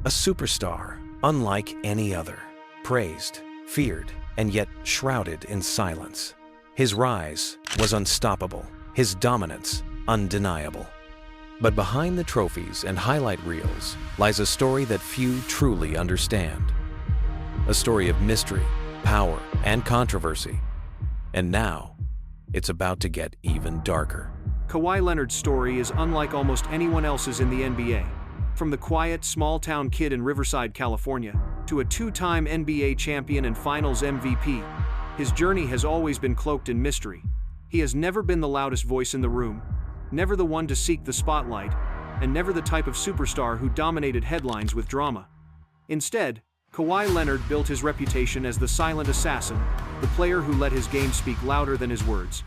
A superstar unlike any other, praised, feared, and yet shrouded in silence. His rise was unstoppable, his dominance undeniable. But behind the trophies and highlight reels lies a story that few truly understand. A story of mystery, power, and controversy. And now, it's about to get even darker. Kawhi Leonard's story is unlike almost anyone else's in the NBA. From the quiet, small-town kid in Riverside, California, to a two-time NBA champion and Finals MVP, his journey has always been cloaked in mystery. He has never been the loudest voice in the room, never the one to seek the spotlight, and never the type of superstar who dominated headlines with drama. Instead, Kawhi Leonard built his reputation as the silent assassin, the player who let his game speak louder than his words.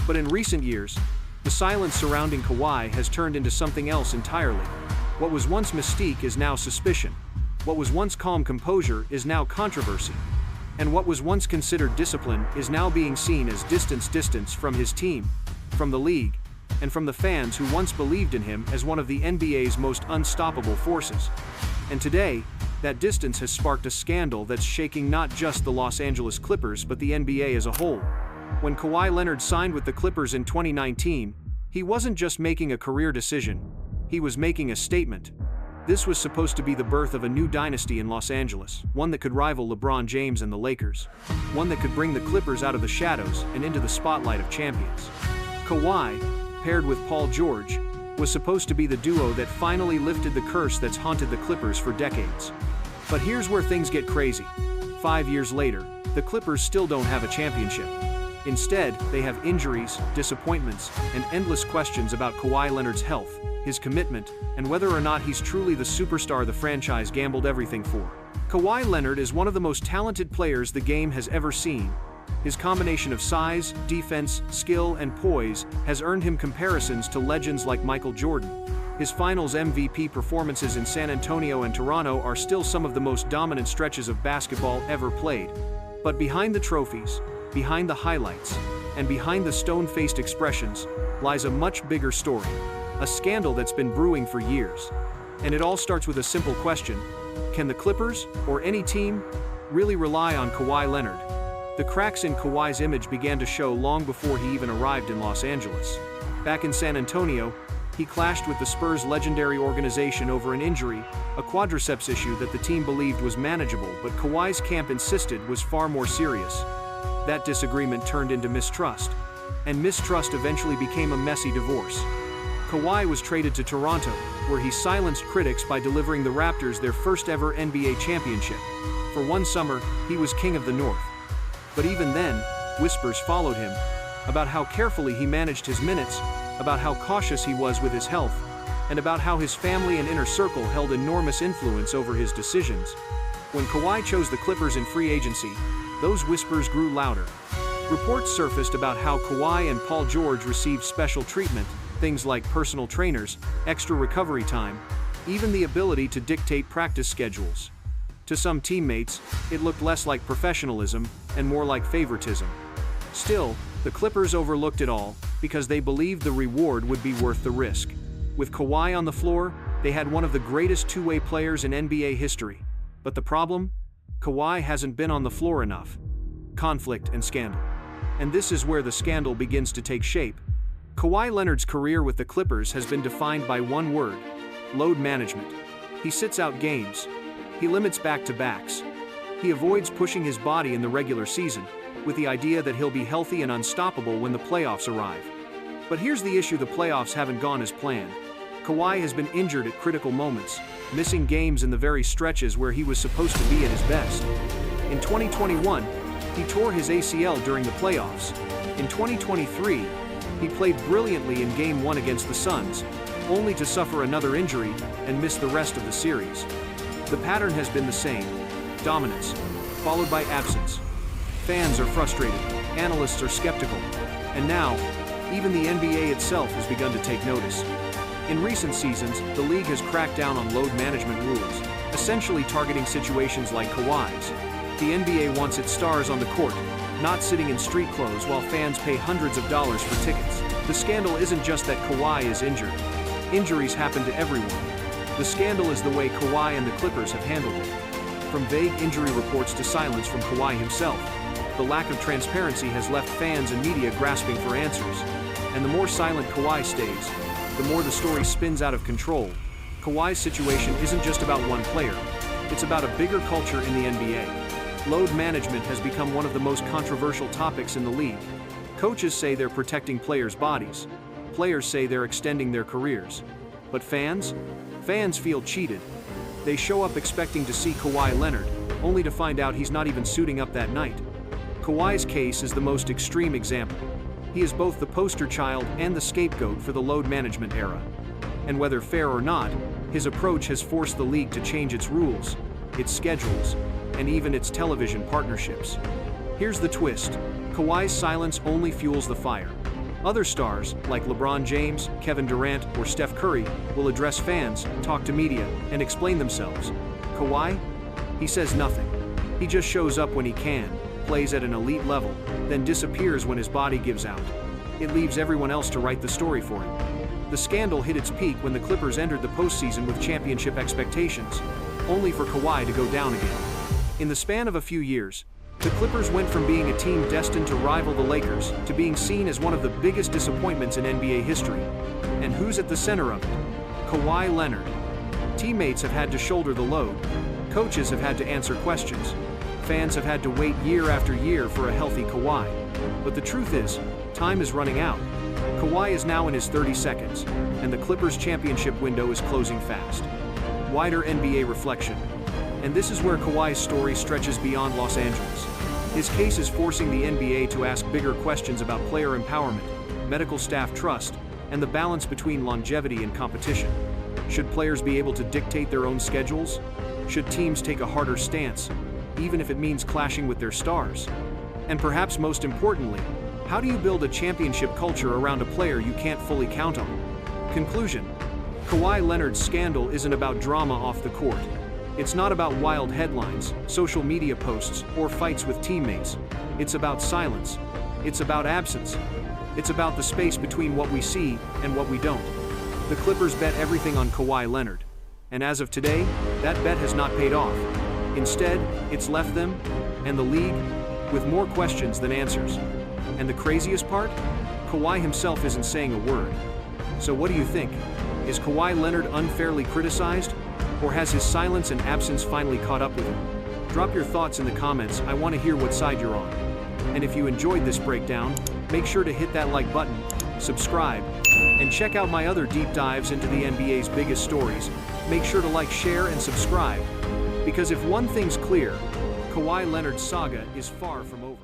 But in recent years, the silence surrounding Kawhi has turned into something else entirely. What was once mystique is now suspicion. What was once calm composure is now controversy. And what was once considered discipline is now being seen as distance from his team, from the league, and from the fans who once believed in him as one of the NBA's most unstoppable forces. And today, that distance has sparked a scandal that's shaking not just the Los Angeles Clippers but the NBA as a whole. When Kawhi Leonard signed with the Clippers in 2019, he wasn't just making a career decision, he was making a statement. This was supposed to be the birth of a new dynasty in Los Angeles, one that could rival LeBron James and the Lakers, one that could bring the Clippers out of the shadows and into the spotlight of champions. Kawhi, paired with Paul George, was supposed to be the duo that finally lifted the curse that's haunted the Clippers for decades. But here's where things get crazy. 5 years later, the Clippers still don't have a championship. Instead, they have injuries, disappointments, and endless questions about Kawhi Leonard's health, his commitment, and whether or not he's truly the superstar the franchise gambled everything for. Kawhi Leonard is one of the most talented players the game has ever seen. His combination of size, defense, skill, and poise has earned him comparisons to legends like Michael Jordan. His Finals MVP performances in San Antonio and Toronto are still some of the most dominant stretches of basketball ever played. But behind the trophies, behind the highlights, and behind the stone-faced expressions, lies a much bigger story. A scandal that's been brewing for years. And it all starts with a simple question: can the Clippers, or any team, really rely on Kawhi Leonard? The cracks in Kawhi's image began to show long before he even arrived in Los Angeles. Back in San Antonio, he clashed with the Spurs' legendary organization over an injury, a quadriceps issue that the team believed was manageable but Kawhi's camp insisted was far more serious. That disagreement turned into mistrust, and mistrust eventually became a messy divorce. Kawhi was traded to Toronto, where he silenced critics by delivering the Raptors their first ever NBA championship. For one summer, he was king of the North. But even then, whispers followed him about how carefully he managed his minutes, about how cautious he was with his health, and about how his family and inner circle held enormous influence over his decisions. When Kawhi chose the Clippers in free agency, those whispers grew louder. Reports surfaced about how Kawhi and Paul George received special treatment, things like personal trainers, extra recovery time, even the ability to dictate practice schedules. To some teammates, it looked less like professionalism and more like favoritism. Still, the Clippers overlooked it all because they believed the reward would be worth the risk. With Kawhi on the floor, they had one of the greatest two-way players in NBA history. But the problem? Kawhi hasn't been on the floor enough. Conflict and scandal. And this is where the scandal begins to take shape. Kawhi Leonard's career with the Clippers has been defined by one word: load management. He sits out games. He limits back-to-backs. He avoids pushing his body in the regular season, with the idea that he'll be healthy and unstoppable when the playoffs arrive. But here's the issue: the playoffs haven't gone as planned. Kawhi has been injured at critical moments, missing games in the very stretches where he was supposed to be at his best. In 2021, he tore his ACL during the playoffs. In 2023, he played brilliantly in Game 1 against the Suns, only to suffer another injury and miss the rest of the series. The pattern has been the same: dominance, followed by absence. Fans are frustrated, analysts are skeptical, and now, even the NBA itself has begun to take notice. In recent seasons, the league has cracked down on load management rules, essentially targeting situations like Kawhi's. The NBA wants its stars on the court, not sitting in street clothes while fans pay hundreds of dollars for tickets. The scandal isn't just that Kawhi is injured. Injuries happen to everyone. The scandal is the way Kawhi and the Clippers have handled it. From vague injury reports to silence from Kawhi himself, the lack of transparency has left fans and media grasping for answers. And the more silent Kawhi stays, the more the story spins out of control. Kawhi's situation isn't just about one player, it's about a bigger culture in the NBA. Load management has become one of the most controversial topics in the league. Coaches say they're protecting players' bodies. Players say they're extending their careers. But fans? Fans feel cheated. They show up expecting to see Kawhi Leonard, only to find out he's not even suiting up that night. Kawhi's case is the most extreme example. He is both the poster child and the scapegoat for the load management era. And whether fair or not, his approach has forced the league to change its rules, its schedules, and even its television partnerships. Here's the twist: Kawhi's silence only fuels the fire. Other stars, like LeBron James, Kevin Durant, or Steph Curry, will address fans, talk to media, and explain themselves. Kawhi? He says nothing. He just shows up when he can, plays at an elite level, then disappears when his body gives out. It leaves everyone else to write the story for him. The scandal hit its peak when the Clippers entered the postseason with championship expectations, only for Kawhi to go down again. In the span of a few years, the Clippers went from being a team destined to rival the Lakers to being seen as one of the biggest disappointments in NBA history. And who's at the center of it? Kawhi Leonard. Teammates have had to shoulder the load. Coaches have had to answer questions. Fans have had to wait year after year for a healthy Kawhi. But the truth is, time is running out. Kawhi is now in his 32nd, and the Clippers' championship window is closing fast. Wider NBA reflection. And this is where Kawhi's story stretches beyond Los Angeles. His case is forcing the NBA to ask bigger questions about player empowerment, medical staff trust, and the balance between longevity and competition. Should players be able to dictate their own schedules? Should teams take a harder stance, even if it means clashing with their stars? And perhaps most importantly, how do you build a championship culture around a player you can't fully count on? Conclusion: Kawhi Leonard's scandal isn't about drama off the court. It's not about wild headlines, social media posts, or fights with teammates. It's about silence. It's about absence. It's about the space between what we see and what we don't. The Clippers bet everything on Kawhi Leonard. And as of today, that bet has not paid off. Instead, it's left them, and the league, with more questions than answers. And the craziest part? Kawhi himself isn't saying a word. So what do you think? Is Kawhi Leonard unfairly criticized? Or has his silence and absence finally caught up with him? Drop your thoughts in the comments. I want to hear what side you're on. And if you enjoyed this breakdown, make sure to hit that like button, subscribe, and check out my other deep dives into the NBA's biggest stories. Make sure to like, share, and subscribe. Because if one thing's clear, Kawhi Leonard's saga is far from over.